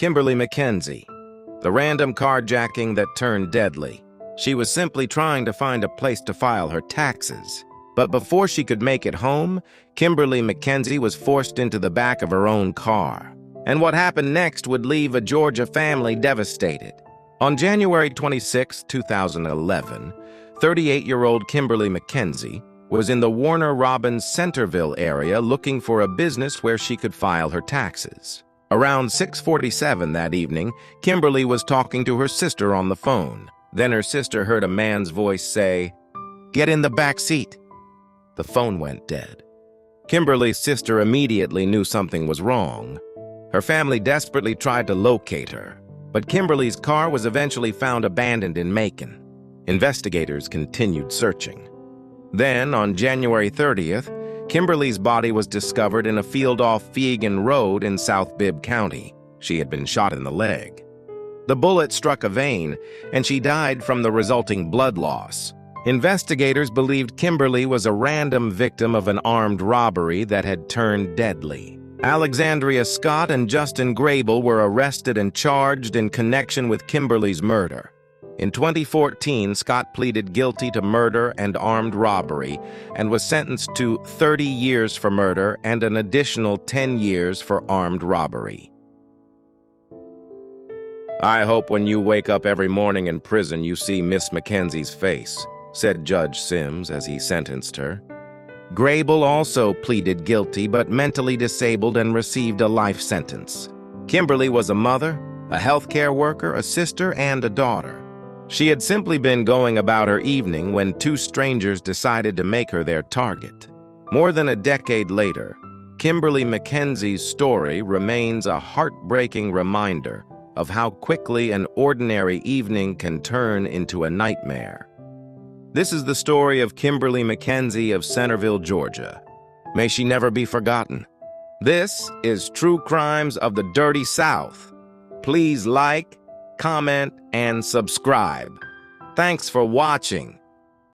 Kimberly McKenzie. The random carjacking that turned deadly. She was simply trying to find a place to file her taxes. But before she could make it home, Kimberly McKenzie was forced into the back of her own car. And what happened next would leave a Georgia family devastated. On January 26, 2011, 38-year-old Kimberly McKenzie was in the Warner Robins Centerville area looking for a business where she could file her taxes. Around 6:47 that evening, Kimberly was talking to her sister on the phone. Then her sister heard a man's voice say, "Get in the back seat." The phone went dead. Kimberly's sister immediately knew something was wrong. Her family desperately tried to locate her, but Kimberly's car was eventually found abandoned in Macon. Investigators continued searching. Then, on January 30th, Kimberly's body was discovered in a field off Fegan Road in South Bibb County. She had been shot in the leg. The bullet struck a vein, and she died from the resulting blood loss. Investigators believed Kimberly was a random victim of an armed robbery that had turned deadly. Alexandria Scott and Justin Grable were arrested and charged in connection with Kimberly's murder. In 2014, Scott pleaded guilty to murder and armed robbery and was sentenced to 30 years for murder and an additional 10 years for armed robbery. "I hope when you wake up every morning in prison you see Miss McKenzie's face," said Judge Sims as he sentenced her. Grable also pleaded guilty but mentally disabled and received a life sentence. Kimberly was a mother, a healthcare worker, a sister, and a daughter. She had simply been going about her evening when two strangers decided to make her their target. More than a decade later, Kimberly McKenzie's story remains a heartbreaking reminder of how quickly an ordinary evening can turn into a nightmare. This is the story of Kimberly McKenzie of Centerville, Georgia. May she never be forgotten. This is True Crimes of the Dirty South. Please like, comment, and subscribe. Thanks for watching.